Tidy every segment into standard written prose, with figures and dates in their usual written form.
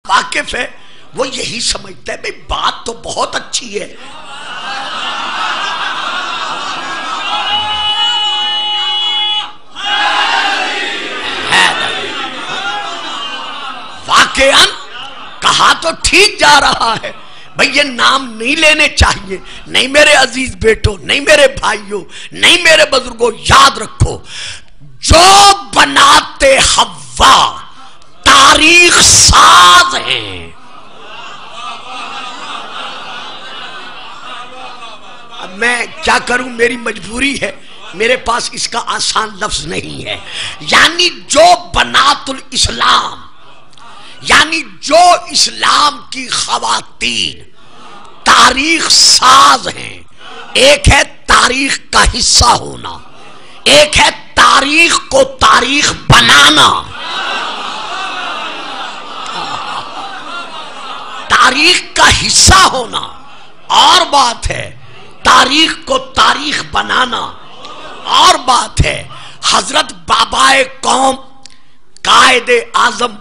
واقف ہے وہ یہی سمجھتا ہے بھئی بات تو بہت اچھی ہے، واقعاً کہا تو ٹھیک جا رہا ہے بھئی یہ نام نہیں لینے چاہیے. نہیں میرے عزیز بیٹوں، نہیں میرے بھائیوں، نہیں میرے بزرگوں، یاد رکھو جو بناتے حوا تاریخ ساز ہیں. اب میں کیا کروں، میری مجبوری ہے، میرے پاس اس کا آسان لفظ نہیں ہے. یعنی جو بنات الاسلام، یعنی جو اسلام کی خواتین تاریخ ساز ہیں. ایک ہے تاریخ کا حصہ ہونا، ایک ہے تاریخ کو تاریخ بنانا. تاریخ کا حصہ ہونا اور بات ہے، تاریخ کو تاریخ بنانا اور بات ہے. حضرت بابائے قوم قائد اعظم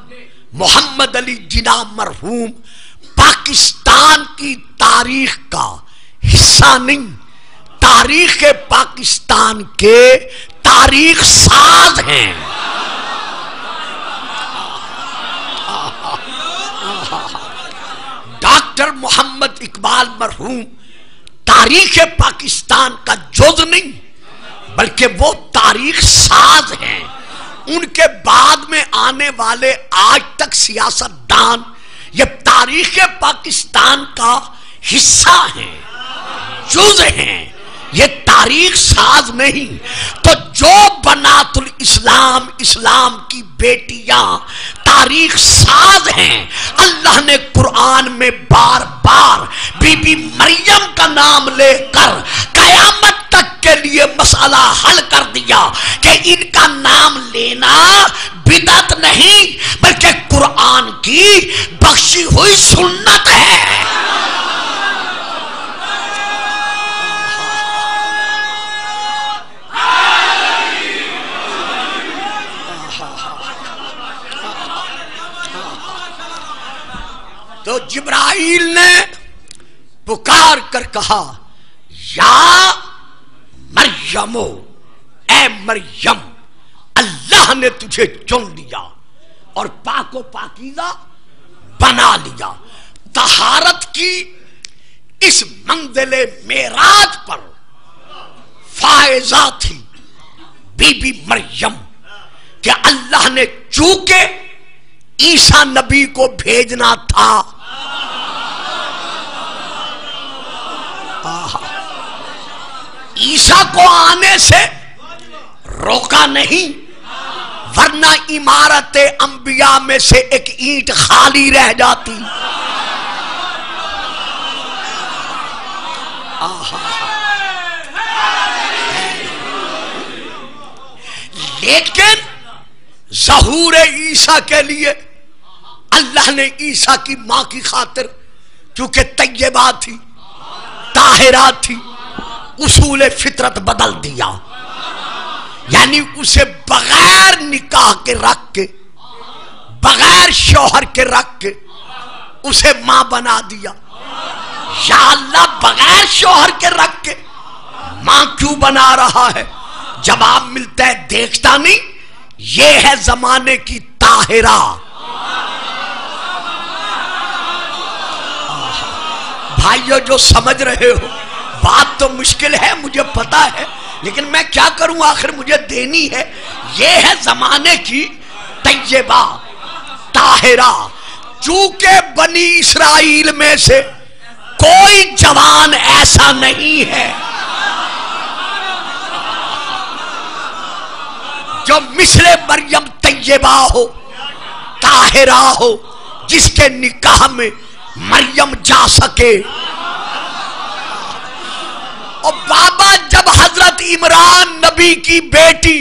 محمد علی جناح مرحوم پاکستان کی تاریخ کا حصہ نہیں، تاریخ پاکستان کے تاریخ ساز ہیں. ڈاکٹر محمد اقبال مرحوم تاریخ پاکستان کا جز نہیں بلکہ وہ تاریخ ساز ہیں. ان کے بعد میں آنے والے آج تک سیاستدان یہ تاریخ پاکستان کا حصہ ہیں، جز ہیں، یہ تاریخ ساز نہیں. تو جو بنات الاسلام، اسلام کی بیٹیاں تاریخ ساز ہیں. اللہ نے قرآن میں بار بار بی بی مریم کا نام لے کر قیامت تک کے لیے مسئلہ حل کر دیا کہ ان کا نام لینا بدعت نہیں بلکہ قرآن کی بخشی ہوئی سنت ہے. تو جبرائیل نے پکار کر کہا یا مریم، اے مریم اللہ نے تجھے چن لیا اور پاک و پاکیزہ بنا لیا. طہارت کی اس منزل معراج پر فائزہ تھی بی بی مریم کہ اللہ نے چونکہ عیسیٰ نبی کو بھیجنا تھا، عیسیٰ کو آنے سے روکا نہیں، ورنہ عمارت انبیاء میں سے ایک اینٹ خالی رہ جاتی. لیکن ظہور عیسیٰ کے لیے اللہ نے عیسیٰ کی ماں کی خاطر چونکہ طیبہ تھی، طاہرہ تھی، اصول فطرت بدل دیا. یعنی اسے بغیر نکاح کے رکھ کے، بغیر شوہر کے رکھ کے اسے ماں بنا دیا. یا اللہ بغیر شوہر کے رکھ کے ماں کیوں بنا رہا ہے؟ جواب ملتا ہے دیکھتا نہیں، یہ ہے زمانے کی طاہرہ. بھائیو جو سمجھ رہے ہو بات تو مشکل ہے مجھے پتا ہے، لیکن میں کیا کروں، آخر مجھے دینی ہے. یہ ہے زمانے کی طیبہ طاہرہ. چونکہ بنی اسرائیل میں سے کوئی جوان ایسا نہیں ہے جو مثل مریم طیبہ ہو، طاہرہ ہو، جس کے نکاح میں مریم جا سکے. اور بابا جب حضرت عمران نبی کی بیٹی،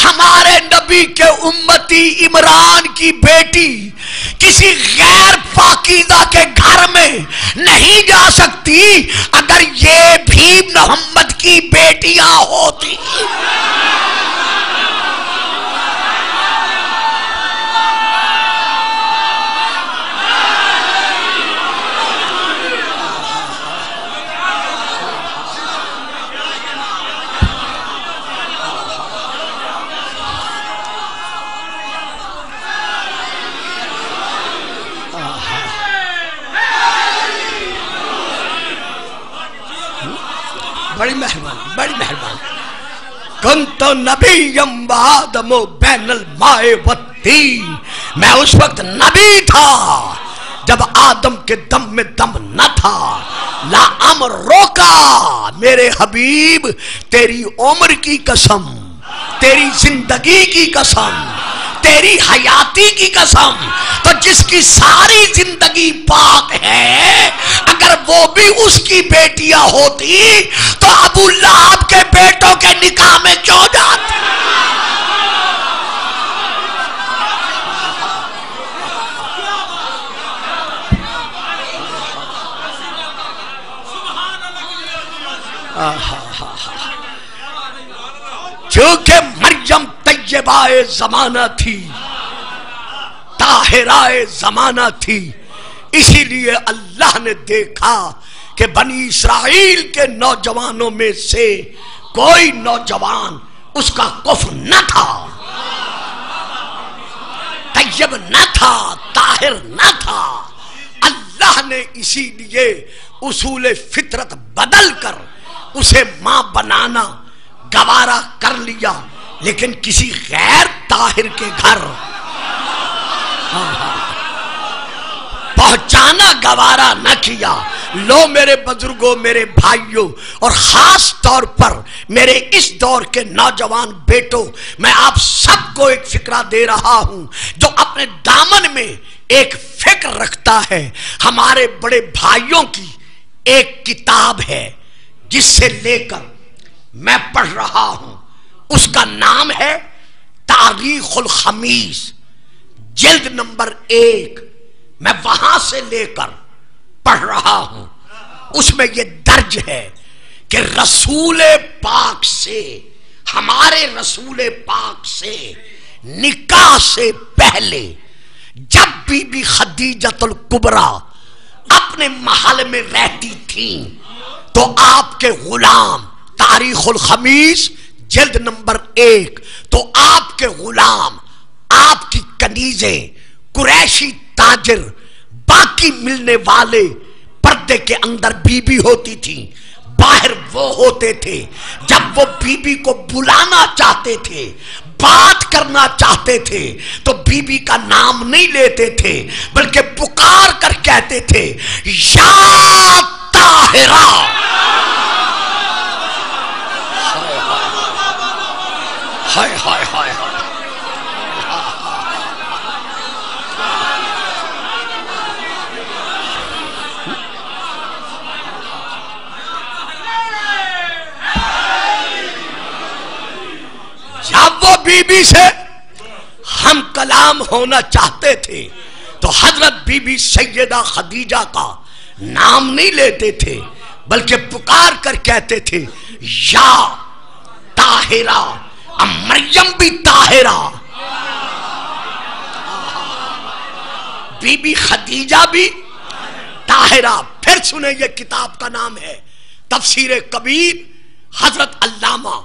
ہمارے نبی کے امتی عمران کی بیٹی کسی غیر پاکیزہ کے گھر میں نہیں جا سکتی، اگر یہ بھی محمد کی بیٹیاں ہوتی. بڑی مہربانی، بڑی مہربانی۔ کنت نبیم بآدم بین الماء والطین، میں اس وقت نبی تھا جب آدم کے دم میں دم نہ تھا۔ لا امر روکا میرے حبیب، تیری عمر کی قسم، تیری زندگی کی قسم، تیری حیاتی کی قسم، تو جس کی ساری زندگی پاک ہے اگر وہ بھی اس کی بیٹیاں ہوتی تو ابو لہب کے بیٹوں کے نکاح میں کیوں جاتی؟ چونکہ مریم طیبہ زمانہ تھی، طاہرہ زمانہ تھی، اسی لیے اللہ نے دیکھا کہ بنی اسرائیل کے نوجوانوں میں سے کوئی نوجوان اس کا کفر نہ تھا، طیب نہ تھا، طاہر نہ تھا۔ اللہ نے اسی لیے اصول فطرت بدل کر اسے ماں بنانا گوارا کر لیا، لیکن کسی غیر طاہر کے گھر پہنچانا گوارا نہ کیا۔ لو میرے بزرگوں، میرے بھائیوں، اور خاص طور پر میرے اس دور کے نوجوان بیٹوں، میں آپ سب کو ایک فکرہ دے رہا ہوں جو اپنے دامن میں ایک فکر رکھتا ہے۔ ہمارے بڑے بھائیوں کی ایک کتاب ہے جس سے لے کر میں پڑھ رہا ہوں، اس کا نام ہے تاریخ الخمیس، جلد نمبر 1، میں وہاں سے لے کر پڑھ رہا ہوں۔ اس میں یہ درج ہے کہ رسول پاک سے، ہمارے رسول پاک سے نکاح سے پہلے جب بی بی خدیجۃ الکبریٰ اپنے محل میں رہتی تھیں تو آپ کے غلام، تاریخ الخمیس جلد نمبر 1، تو آپ کے غلام، آپ کی کنیزیں، قریشی تاجر، باقی ملنے والے پردے کے اندر بی بی ہوتی تھی، باہر وہ ہوتے تھے۔ جب وہ بی بی کو بلانا چاہتے تھے، بات کرنا چاہتے تھے، تو بی بی کا نام نہیں لیتے تھے بلکہ پکار کر کہتے تھے یا طاہرہ۔ ہائے ہائے ہائے ہائے، جب وہ بی بی سے ہم کلام ہونا چاہتے تھے تو حضرت بی بی سیدہ خدیجہ کا نام نہیں لیتے تھے بلکہ پکار کر کہتے تھے یا طاہرہ۔ اب مریم بھی طاہرہ، بی بی خدیجہ بھی طاہرہ۔ پھر سنیں، یہ کتاب کا نام ہے تفسیر کبیر، حضرت علامہ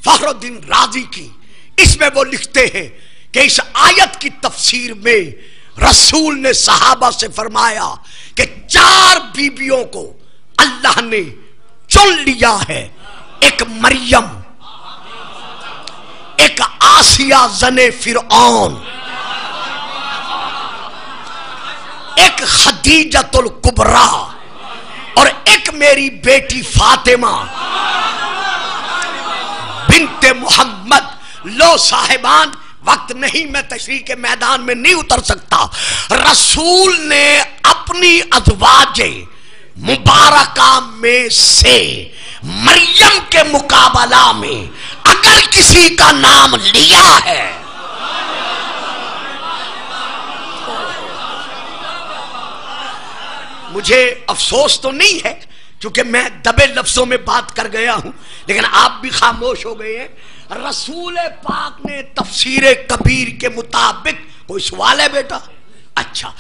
فخر الدین رازی کی۔ اس میں وہ لکھتے ہیں کہ اس آیت کی تفسیر میں رسول نے صحابہ سے فرمایا کہ 4 بیویوں کو اللہ نے چن لیا ہے، ایک مریم، ایک آسیہ زن فرعون، ایک خدیجۃ الکبریٰ، اور ایک میری بیٹی فاطمہ بنت محمد۔ لو صاحبان، وقت نہیں، میں تشریح کے میدان میں نہیں اتر سکتا۔ رسول نے اپنی ازواج مبارکہ میں سے مریم کے مقابلہ میں اگر کسی کا نام لیا ہے مجھے افسوس تو نہیں ہے کیونکہ میں دبے لفظوں میں بات کر گیا ہوں، لیکن آپ بھی خاموش ہو گئے ہیں۔ رسول پاک نے تفسیر کبیر کے مطابق، کوئی سوال ہے بیٹا؟ اچھا،